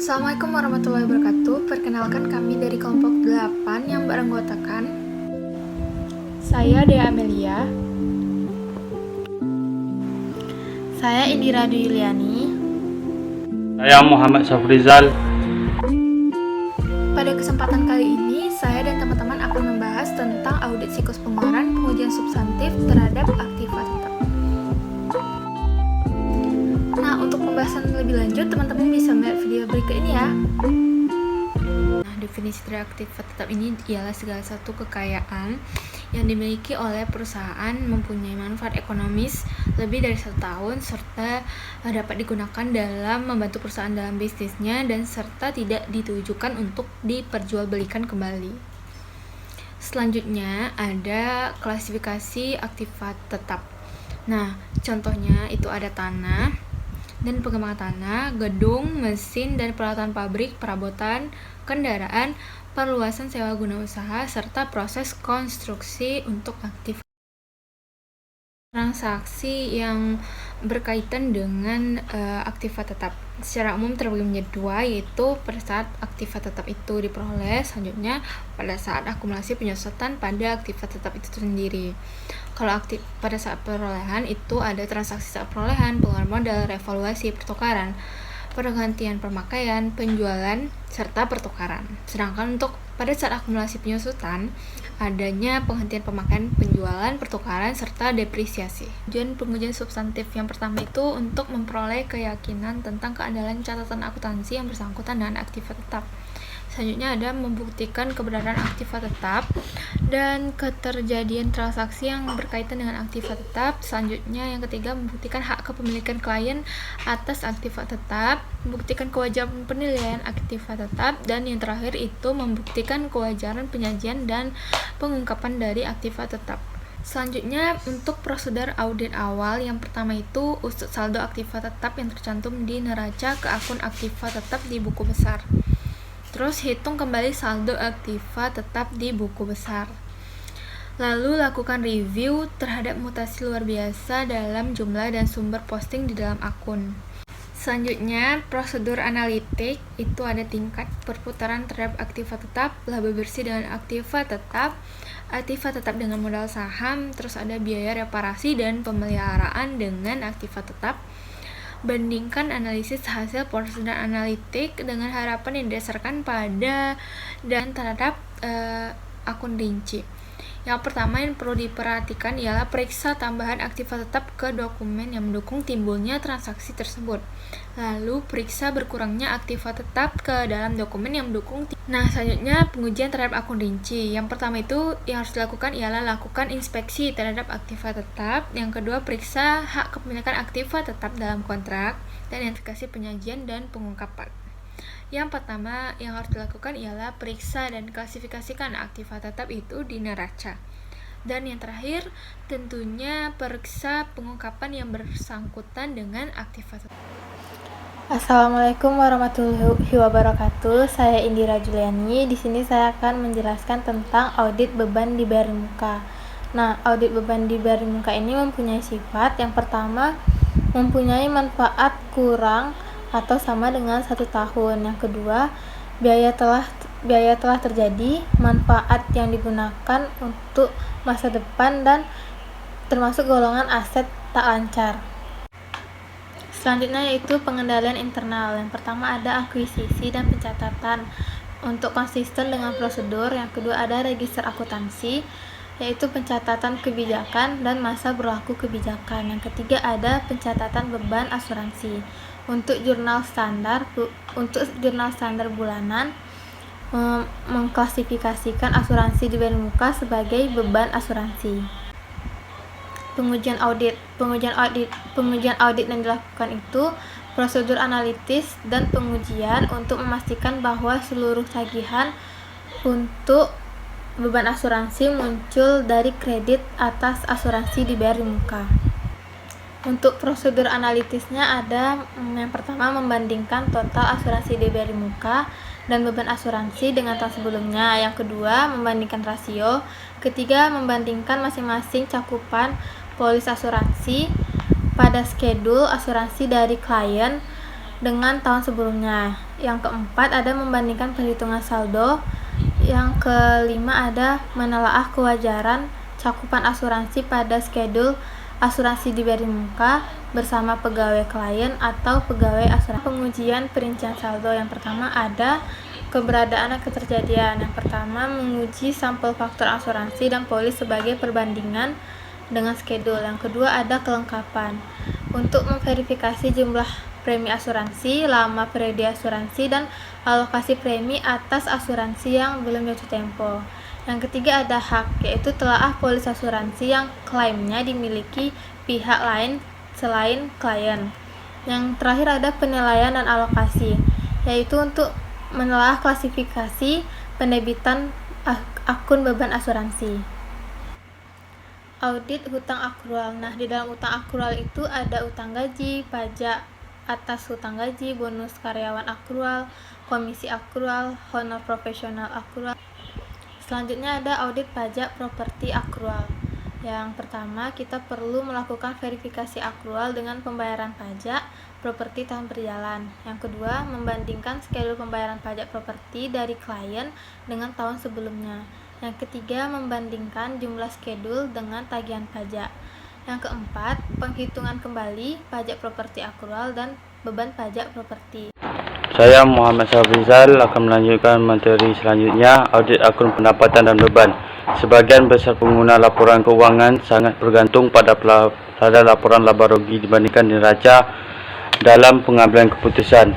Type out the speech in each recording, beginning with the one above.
Assalamualaikum warahmatullahi wabarakatuh. Perkenalkan kami dari kelompok 8 yang beranggotakan saya Dea Amelia, saya Indira Dwi Yuliani. Saya Muhammad Safrizal. Pada kesempatan kali ini, saya dan teman-teman akan membahas tentang audit siklus pengeluaran pengujian substantif terhadap aktiva tetap. Nah, untuk pembahasan lebih lanjut, teman-teman bisa melihat video berikut ini ya. Nah, definisi dari aktiva tetap ini ialah segala satu kekayaan yang dimiliki oleh perusahaan mempunyai manfaat ekonomis lebih dari 1 tahun serta dapat digunakan dalam membantu perusahaan dalam bisnisnya dan serta tidak ditujukan untuk diperjualbelikan kembali. Selanjutnya ada klasifikasi aktiva tetap. Nah, contohnya itu ada tanah dan pengembangan tanah, gedung, mesin dan peralatan pabrik, perabotan, kendaraan, perluasan sewa guna usaha, serta proses konstruksi untuk aktif. Transaksi yang berkaitan dengan aktiva tetap secara umum terbagi menjadi 2, yaitu pada saat aktiva tetap itu diperoleh, selanjutnya pada saat akumulasi penyusutan pada aktiva tetap itu sendiri. Kalau pada saat perolehan itu ada transaksi saat perolehan, pengeluaran modal, revaluasi, pertukaran, pergantian pemakaian, penjualan, serta pertukaran. Sedangkan untuk pada saat akumulasi penyusutan, adanya penghentian pemakaian, penjualan, pertukaran, serta depresiasi. Pengujian substantif yang pertama itu untuk memperoleh keyakinan tentang keandalan catatan akuntansi yang bersangkutan dengan aktiva tetap. Selanjutnya ada membuktikan keberadaan aktiva tetap dan keterjadian transaksi yang berkaitan dengan aktiva tetap. Selanjutnya yang ketiga membuktikan hak kepemilikan klien atas aktiva tetap, membuktikan kewajaran penilaian aktiva tetap, dan yang terakhir itu membuktikan kewajaran penyajian dan pengungkapan dari aktiva tetap. Selanjutnya untuk prosedur audit awal, yang pertama itu usut saldo aktiva tetap yang tercantum di neraca ke akun aktiva tetap di buku besar. Terus hitung kembali saldo aktiva tetap di buku besar. Lalu lakukan review terhadap mutasi luar biasa dalam jumlah dan sumber posting di dalam akun. Selanjutnya, prosedur analitik itu ada tingkat perputaran terhadap aktiva tetap, laba bersih dengan aktiva tetap dengan modal saham, terus ada biaya reparasi dan pemeliharaan dengan aktiva tetap. Bandingkan analisis hasil prosedur analitik dengan harapan yang didasarkan pada dan terhadap akun rinci. Yang pertama yang perlu diperhatikan ialah periksa tambahan aktiva tetap ke dokumen yang mendukung timbulnya transaksi tersebut. Lalu periksa berkurangnya aktiva tetap ke dalam dokumen yang mendukung. Nah, selanjutnya pengujian terhadap akun rinci. Yang pertama itu yang harus dilakukan ialah lakukan inspeksi terhadap aktiva tetap. Yang kedua, periksa hak kepemilikan aktiva tetap dalam kontrak dan identifikasi penyajian dan pengungkapan. Yang pertama yang harus dilakukan ialah periksa dan klasifikasikan aktiva tetap itu di neraca. Dan yang terakhir tentunya periksa pengungkapan yang bersangkutan dengan aktiva tetap. Assalamualaikum warahmatullahi wabarakatuh. Saya Indira Juliani. Di sini saya akan menjelaskan tentang audit beban dibayar muka. Nah, audit beban dibayar muka ini mempunyai sifat yang pertama mempunyai manfaat kurang atau sama dengan 1 tahun. Yang kedua, biaya telah terjadi, manfaat yang digunakan untuk masa depan dan termasuk golongan aset tak lancar. Selanjutnya yaitu pengendalian internal. Yang pertama ada akuisisi dan pencatatan untuk konsisten dengan prosedur. Yang kedua ada register akuntansi, yaitu pencatatan kebijakan dan masa berlaku kebijakan. Yang ketiga ada pencatatan beban asuransi. Untuk jurnal standar bulanan, mengklasifikasikan asuransi dibayar muka sebagai beban asuransi. Pengujian audit yang dilakukan itu prosedur analitis dan pengujian untuk memastikan bahwa seluruh tagihan untuk beban asuransi muncul dari kredit atas asuransi dibayar muka. Untuk prosedur analitisnya ada yang pertama membandingkan total asuransi dibayar muka dan beban asuransi dengan tahun sebelumnya. Yang kedua membandingkan rasio. Ketiga membandingkan masing-masing cakupan polis asuransi pada skedul asuransi dari klien dengan tahun sebelumnya. Yang keempat ada membandingkan perhitungan saldo. Yang kelima ada menelaah kewajaran cakupan asuransi pada skedul asuransi diberi muka bersama pegawai klien atau pegawai asuransi. Pengujian perincian saldo. Yang pertama ada keberadaan dan keterjadian. Yang pertama menguji sampel faktur asuransi dan polis sebagai perbandingan dengan skedul. Yang kedua ada kelengkapan untuk memverifikasi jumlah premi asuransi, lama periode asuransi, dan alokasi premi atas asuransi yang belum jatuh tempo. Yang ketiga ada hak, yaitu telaah polis asuransi yang klaimnya dimiliki pihak lain selain klien. Yang terakhir ada penilaian dan alokasi, yaitu untuk menelaah klasifikasi pendebitan akun beban asuransi. Audit hutang akrual. Nah, di dalam hutang akrual itu ada utang gaji, pajak atas hutang gaji, bonus karyawan akrual, komisi akrual, honor profesional akrual. Selanjutnya ada audit pajak properti akrual. Yang pertama, kita perlu melakukan verifikasi akrual dengan pembayaran pajak properti tahun berjalan. Yang kedua, membandingkan skedul pembayaran pajak properti dari klien dengan tahun sebelumnya. Yang ketiga, membandingkan jumlah skedul dengan tagihan pajak. Yang keempat, penghitungan kembali pajak properti akrual dan beban pajak properti. Saya Muhammad Safrizal akan melanjutkan materi selanjutnya, audit akun pendapatan dan beban. Sebagian besar pengguna laporan keuangan sangat bergantung pada laporan laba rugi dibandingkan neraca dalam pengambilan keputusan.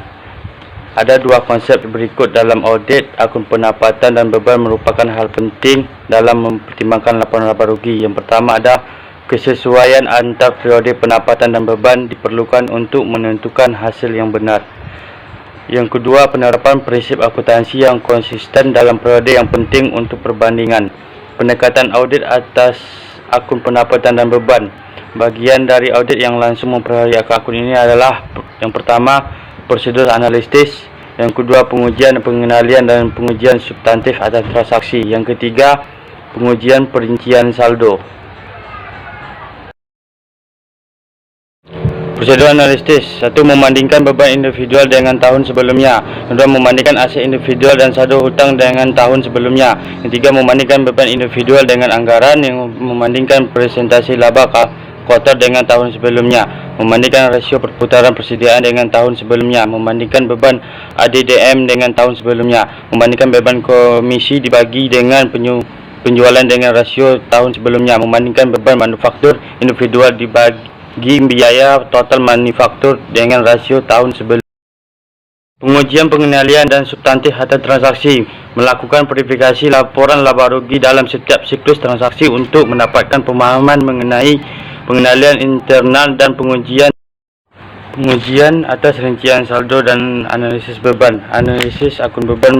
Ada dua konsep berikut dalam audit akun pendapatan dan beban merupakan hal penting dalam mempertimbangkan laporan laba rugi. Yang pertama ada kesesuaian antar periode pendapatan dan beban diperlukan untuk menentukan hasil yang benar. Yang kedua, penerapan prinsip akuntansi yang konsisten dalam periode yang penting untuk perbandingan. Pendekatan audit atas akun pendapatan dan beban. Bagian dari audit yang langsung mempengaruhi akun ini adalah yang pertama, prosedur analitis. Yang kedua, pengujian pengenalian dan pengujian substantif atas transaksi. Yang ketiga, pengujian perincian saldo. Prosedur analitis. 1. Membandingkan beban individual dengan tahun sebelumnya. 2. Membandingkan aset individual dan saldo hutang dengan tahun sebelumnya. Yang 3. Membandingkan beban individual dengan anggaran. Yang membandingkan presentasi laba kuartal dengan tahun sebelumnya. Membandingkan rasio perputaran persediaan dengan tahun sebelumnya. Membandingkan beban ADDM dengan tahun sebelumnya. Membandingkan beban komisi dibagi dengan penjualan dengan rasio tahun sebelumnya. Membandingkan beban manufaktur individual dibagi biaya total manufaktur dengan rasio tahun sebelumnya. Pengujian pengenalian dan substantif atas transaksi. Melakukan verifikasi laporan laba rugi dalam setiap siklus transaksi untuk mendapatkan pemahaman mengenai pengenalian internal dan pengujian atas rincian saldo dan analisis beban. Analisis akun beban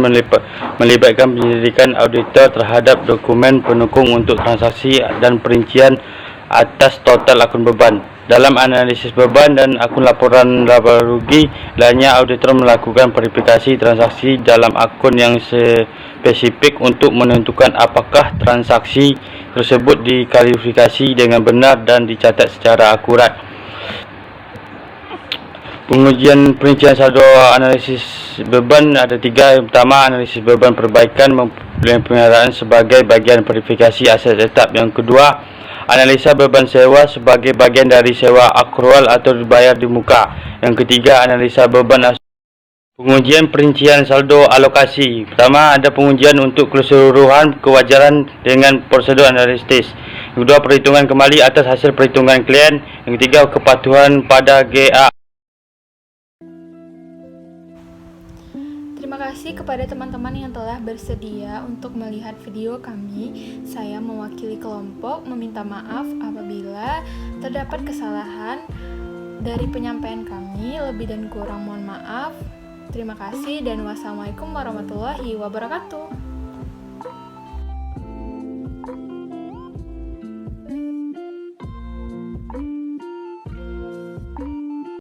melibatkan penyelidikan auditor terhadap dokumen pendukung untuk transaksi dan perincian atas total akun beban. Dalam analisis beban dan akun laporan laba rugi lainnya, auditor melakukan verifikasi transaksi dalam akun yang spesifik untuk menentukan apakah transaksi tersebut dikualifikasi dengan benar dan dicatat secara akurat. Pengujian perincian saldo. Analisis beban ada 3. Yang pertama, analisis beban perbaikan pemeliharaan sebagai bagian verifikasi aset tetap. Yang kedua, analisa beban sewa sebagai bagian dari sewa akrual atau dibayar di muka. Yang ketiga, analisa beban pengujian perincian saldo alokasi. Pertama, ada pengujian untuk keseluruhan kewajaran dengan prosedur analitis. Yang kedua, perhitungan kembali atas hasil perhitungan klien. Yang ketiga, kepatuhan pada GA. Terima kasih kepada teman-teman yang telah bersedia untuk melihat video kami. Saya mewakili kelompok meminta maaf apabila terdapat kesalahan dari penyampaian kami. Lebih dan kurang mohon maaf. Terima kasih dan wassalamualaikum warahmatullahi wabarakatuh.